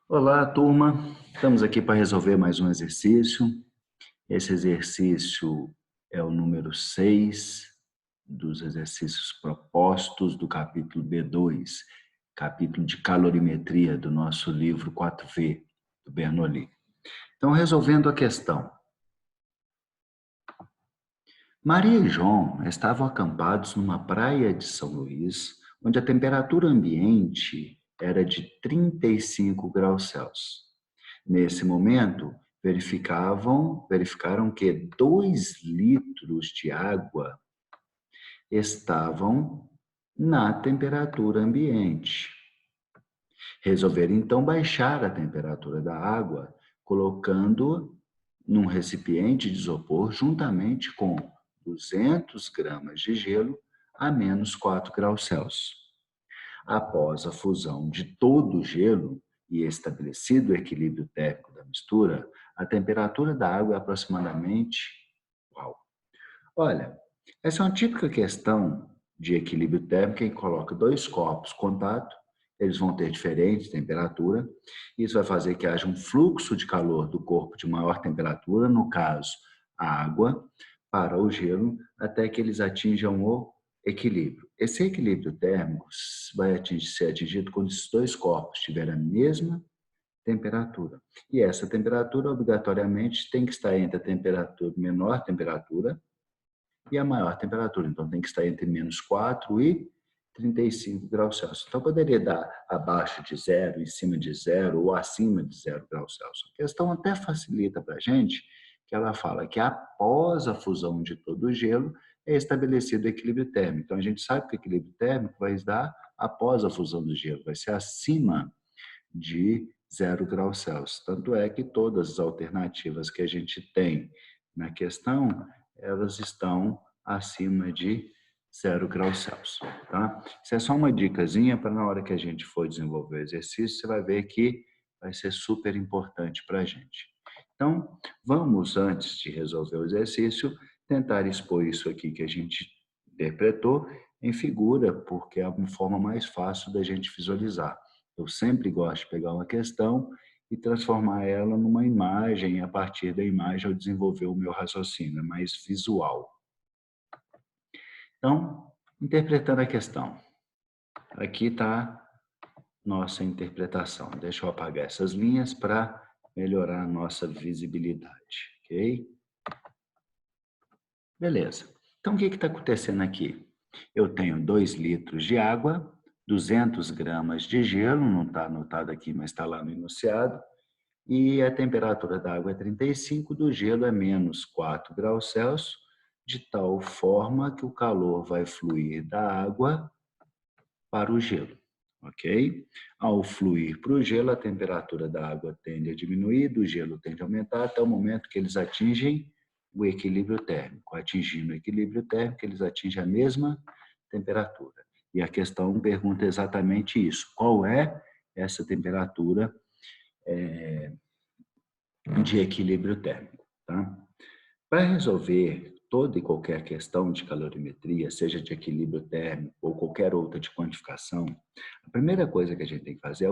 Olá, turma. Estamos aqui para resolver mais um exercício. Esse exercício é o número 6 dos exercícios propostos do capítulo B2, capítulo de calorimetria do nosso livro 4V, do Bernoulli. Então, resolvendo a questão. Maria e João estavam acampados numa praia de São Luís, onde a temperatura ambiente era de 35 graus Celsius. Nesse momento, verificaram que 2 litros de água estavam na temperatura ambiente. Resolveram então baixar a temperatura da água, colocando num recipiente de isopor juntamente com 200 gramas de gelo a menos 4 graus Celsius. Após a fusão de todo o gelo e estabelecido o equilíbrio térmico da mistura, a temperatura da água é aproximadamente... Uau! Olha, essa é uma típica questão de equilíbrio térmico em que coloca 2 copos contato, eles vão ter diferente temperatura, isso vai fazer que haja um fluxo de calor do corpo de maior temperatura, no caso, a água, para o gelo, até que eles atinjam o equilíbrio. Esse equilíbrio térmico vai ser atingido quando esses 2 corpos tiverem a mesma temperatura. E essa temperatura, obrigatoriamente, tem que estar entre a menor temperatura e a maior temperatura. Então, tem que estar entre menos 4 e 35 graus Celsius. Então, poderia dar abaixo de zero, em cima de zero ou acima de 0 graus Celsius. A questão até facilita para a gente, que ela fala que após a fusão de todo o gelo, é estabelecido o equilíbrio térmico. Então, a gente sabe que o equilíbrio térmico vai dar após a fusão do gelo, vai ser acima de 0 graus Celsius. Tanto é que todas as alternativas que a gente tem na questão, elas estão acima de 0 graus Celsius. Tá? Isso é só uma dicasinha para na hora que a gente for desenvolver o exercício, você vai ver que vai ser super importante para a gente. Então, vamos, antes de resolver o exercício, tentar expor isso aqui que a gente interpretou em figura, porque é uma forma mais fácil da gente visualizar. Eu sempre gosto de pegar uma questão e transformar ela numa imagem, e a partir da imagem eu desenvolver o meu raciocínio, é mais visual. Então, interpretando a questão. Aqui está nossa interpretação. Deixa eu apagar essas linhas para melhorar a nossa visibilidade, ok? Beleza. Então, o que está acontecendo aqui? Eu tenho 2 litros de água, 200 gramas de gelo, não está anotado aqui, mas está lá no enunciado, e a temperatura da água é 35, do gelo é menos 4 graus Celsius, de tal forma que o calor vai fluir da água para o gelo, ok? Ao fluir para o gelo, a temperatura da água tende a diminuir, do gelo tende a aumentar, até o momento que eles atingem o equilíbrio térmico. Atingindo o equilíbrio térmico, eles atingem a mesma temperatura. E a questão pergunta exatamente isso. Qual é essa temperatura de equilíbrio térmico? Tá? Para resolver toda e qualquer questão de calorimetria, seja de equilíbrio térmico ou qualquer outra de quantificação, a primeira coisa que a gente tem que fazer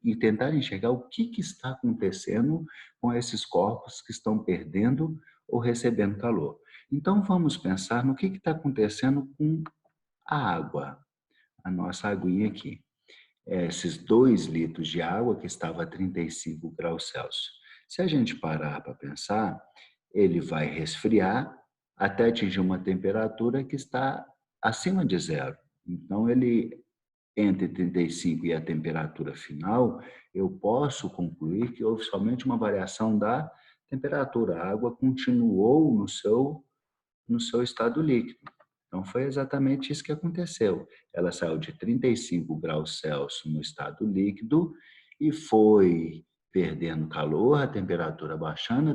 e tentar enxergar o que está acontecendo com esses corpos que estão perdendo ou recebendo calor. Então, vamos pensar no que está acontecendo com a água, a nossa aguinha aqui. Esses 2 litros de água que estava a 35 graus Celsius. Se a gente parar para pensar, ele vai resfriar até atingir uma temperatura que está acima de zero. Então, ele, entre 35 e a temperatura final, eu posso concluir que houve somente uma variação da temperatura. A água continuou no seu estado líquido. Então, foi exatamente isso que aconteceu. Ela saiu de 35 graus Celsius no estado líquido e foi perdendo calor, a temperatura baixando,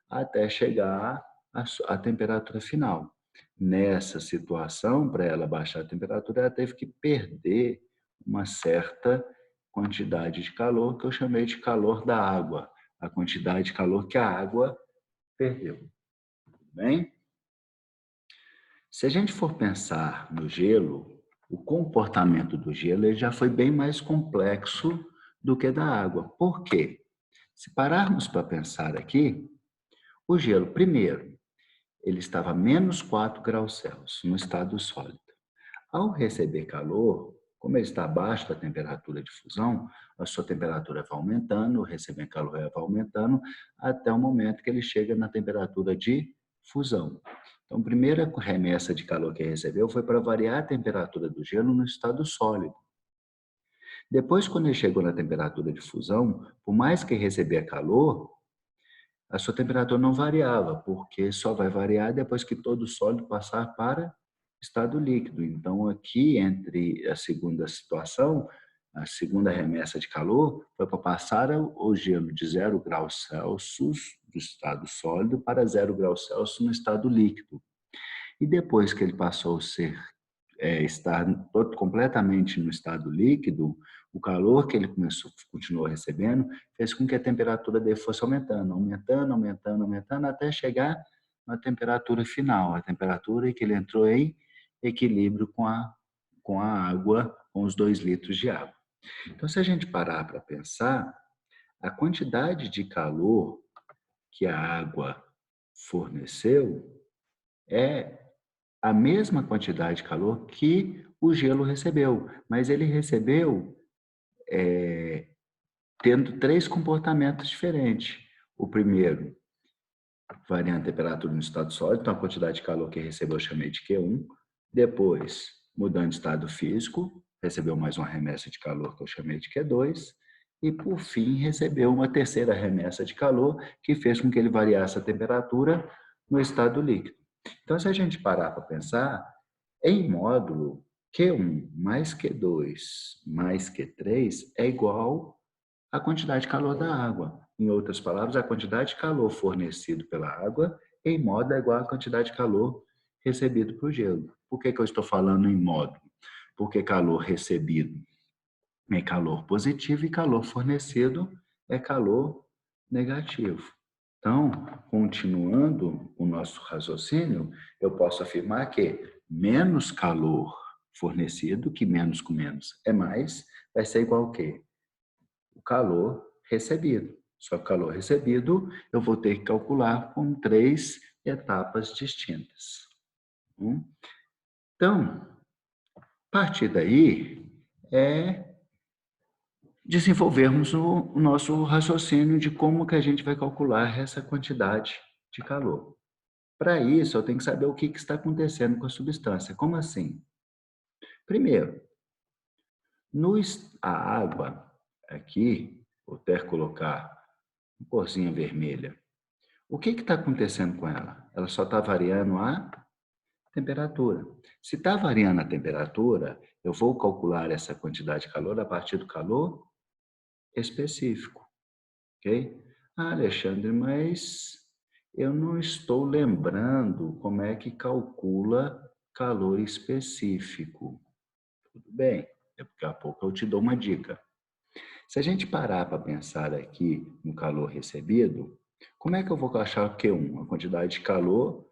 até chegar à temperatura final. Nessa situação, para ela baixar a temperatura, ela teve que perder uma certa quantidade de calor, que eu chamei de calor da água, a quantidade de calor que a água perdeu. Tudo bem? Se a gente for pensar no gelo, o comportamento do gelo ele já foi bem mais complexo do que da água. Por quê? Se pararmos para pensar aqui, o gelo, primeiro, ele estava a menos 4 graus Celsius, no estado sólido. Ao receber calor, como ele está abaixo da temperatura de fusão, a sua temperatura vai aumentando, recebendo calor vai aumentando, até o momento que ele chega na temperatura de fusão. Então, a primeira remessa de calor que ele recebeu foi para variar a temperatura do gelo no estado sólido. Depois, quando ele chegou na temperatura de fusão, por mais que recebia calor, a sua temperatura não variava, porque só vai variar depois que todo o sólido passar para estado líquido. Então, aqui, entre a segunda situação, a segunda remessa de calor, foi para passar o gelo de 0 graus Celsius do estado sólido para 0 graus Celsius no estado líquido. E depois que ele passou a estar completamente no estado líquido, o calor que ele continuou recebendo fez com que a temperatura dele fosse aumentando, aumentando, aumentando, aumentando, até chegar na temperatura final, a temperatura em que ele entrou em equilíbrio com a água, com os 2 litros de água. Então, se a gente parar para pensar, a quantidade de calor que a água forneceu é a mesma quantidade de calor que o gelo recebeu, mas ele recebeu tendo 3 comportamentos diferentes. O primeiro, variando a temperatura no estado sólido, então a quantidade de calor que recebeu eu chamei de Q1. Depois, mudando de estado físico, recebeu mais uma remessa de calor que eu chamei de Q2. E, por fim, recebeu uma terceira remessa de calor que fez com que ele variasse a temperatura no estado líquido. Então, se a gente parar para pensar, em módulo, Q1 mais Q2 mais Q3 é igual à quantidade de calor da água. Em outras palavras, a quantidade de calor fornecido pela água em módulo é igual à quantidade de calor recebido por gelo. Por que eu estou falando em módulo? Porque calor recebido é calor positivo e calor fornecido é calor negativo. Então, continuando o nosso raciocínio, eu posso afirmar que menos calor fornecido, que menos com menos é mais, vai ser igual ao quê? O calor recebido. Só que o calor recebido eu vou ter que calcular com 3 etapas distintas. Então, a partir daí, desenvolvermos o nosso raciocínio de como que a gente vai calcular essa quantidade de calor. Para isso, eu tenho que saber o que está acontecendo com a substância. Como assim? Primeiro, a água, aqui, vou até colocar uma corzinha vermelha. O que está acontecendo com ela? Ela só está variando a temperatura. Se está variando a temperatura, eu vou calcular essa quantidade de calor a partir do calor específico. Ok? Ah, Alexandre, mas eu não estou lembrando como é que calcula calor específico. Tudo bem, daqui a pouco eu te dou uma dica. Se a gente parar para pensar aqui no calor recebido, como é que eu vou achar o Q1? A quantidade de calor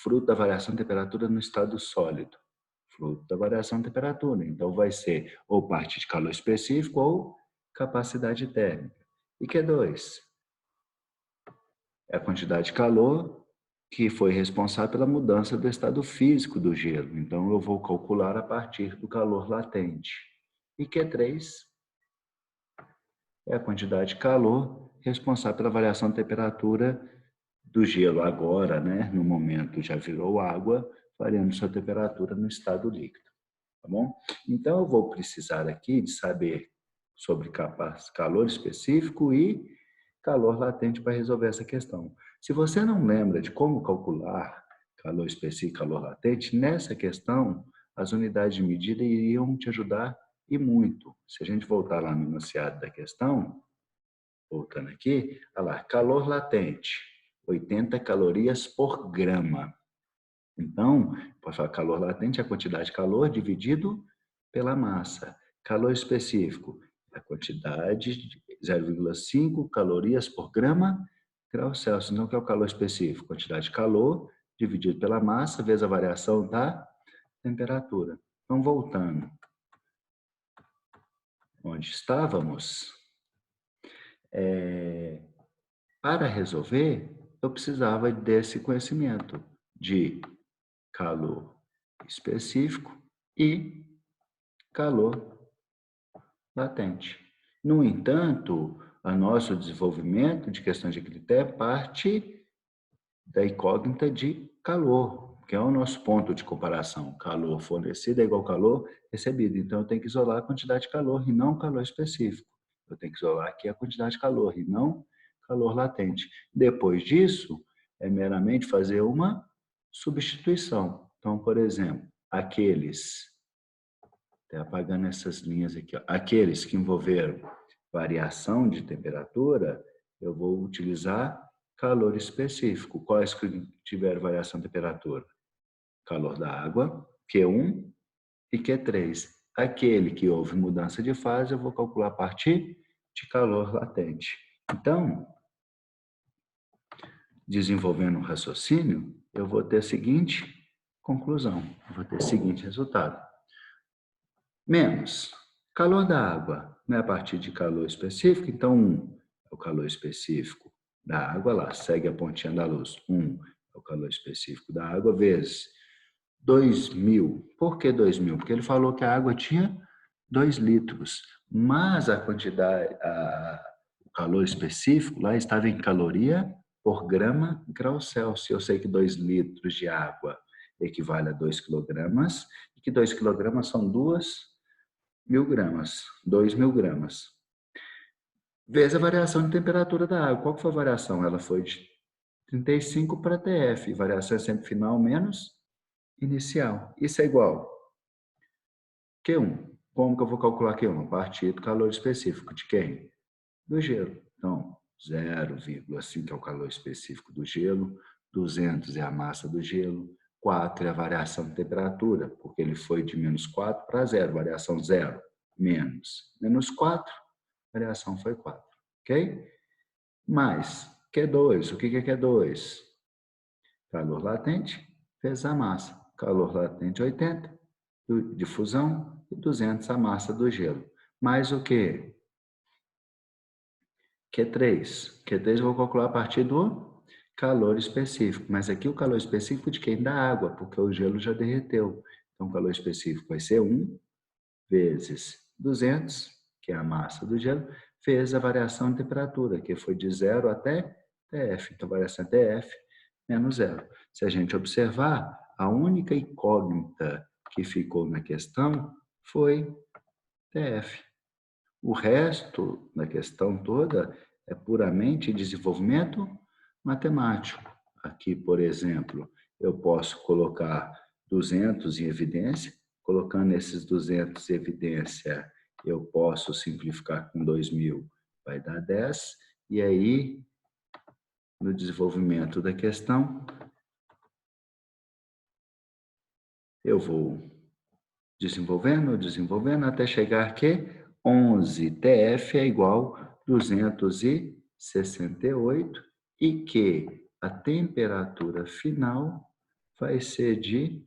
fruto da variação de temperatura no estado sólido. Fruto da variação de temperatura. Então, vai ser ou parte de calor específico ou capacidade térmica. E Q2? É a quantidade de calor que foi responsável pela mudança do estado físico do gelo. Então, eu vou calcular a partir do calor latente. E Q3 é a quantidade de calor responsável pela variação de temperatura do gelo agora, né? No momento já virou água, variando sua temperatura no estado líquido. Tá bom? Então, eu vou precisar aqui de saber sobre calor específico e calor latente para resolver essa questão. Se você não lembra de como calcular calor específico e calor latente, nessa questão, as unidades de medida iriam te ajudar e muito. Se a gente voltar lá no enunciado da questão, voltando aqui, olha lá, calor latente, 80 calorias por grama. Então, pode falar calor latente é a quantidade de calor dividido pela massa. Calor específico, a quantidade de 0,5 calorias por grau Celsius. Então, o que é o calor específico? Quantidade de calor dividido pela massa vezes a variação da temperatura. Então, voltando. onde estávamos, para resolver, eu precisava desse conhecimento de calor específico e calor latente. No entanto, o nosso desenvolvimento de questões de critério parte da incógnita de calor, que é o nosso ponto de comparação. Calor fornecido é igual calor recebido. Então, eu tenho que isolar a quantidade de calor e não calor específico. Eu tenho que isolar aqui a quantidade de calor e não calor latente. Depois disso, é meramente fazer uma substituição. Então, por exemplo, até apagando essas linhas aqui, ó, aqueles que envolveram variação de temperatura, eu vou utilizar calor específico. Quais que tiveram variação de temperatura? Calor da água, Q1 e Q3. Aquele que houve mudança de fase, eu vou calcular a partir de calor latente. Então, desenvolvendo um raciocínio, eu vou ter a seguinte conclusão, eu vou ter o seguinte resultado. Menos calor da água, né, a partir de calor específico, então 1 é o calor específico da água, lá segue a pontinha da luz, 1 é o calor específico da água, vezes 2.000. Por que 2.000? Porque ele falou que a água tinha 2 litros, mas a quantidade, o calor específico lá estava em caloria por grama grau Celsius. Eu sei que 2 litros de água equivale a 2 quilogramas, e que 2 quilogramas são 2.000 gramas, 2.000 gramas. Vezes a variação de temperatura da água. Qual que foi a variação? Ela foi de 35 para TF. Variação é sempre final menos inicial. Isso é igual Q1. Como que eu vou calcular Q1? A partir do calor específico de quem? Do gelo. Então, 0,5 é o calor específico do gelo, 200 é a massa do gelo, 4 é a variação de temperatura, porque ele foi de menos 4 para 0, variação 0, menos 4, variação foi 4, ok? Mais Q2, o que é Q2? Calor latente vezes a massa. Calor latente 80, de fusão, e 200 a massa do gelo. Mais o que? Q3. Q3 eu vou calcular a partir do calor específico. Mas aqui o calor específico de quem? Da água, porque o gelo já derreteu. Então, o calor específico vai ser 1 vezes 200, que é a massa do gelo, vezes a variação de temperatura, que foi de 0 até TF. Então, a variação é TF menos 0. Se a gente observar, a única incógnita que ficou na questão foi TF. O resto da questão toda é puramente desenvolvimento matemático. Aqui, por exemplo, eu posso colocar 200 em evidência. Colocando esses 200 em evidência, eu posso simplificar com 2.000, vai dar 10. E aí, no desenvolvimento da questão, eu vou desenvolvendo, até chegar que 11 TF é igual a 268 e que a temperatura final vai ser de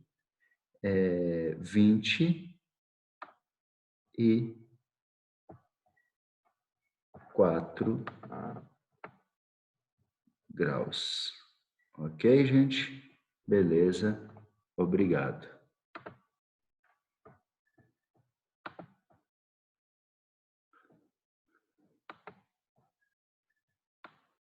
24 graus. Ok, gente? Beleza. Obrigado.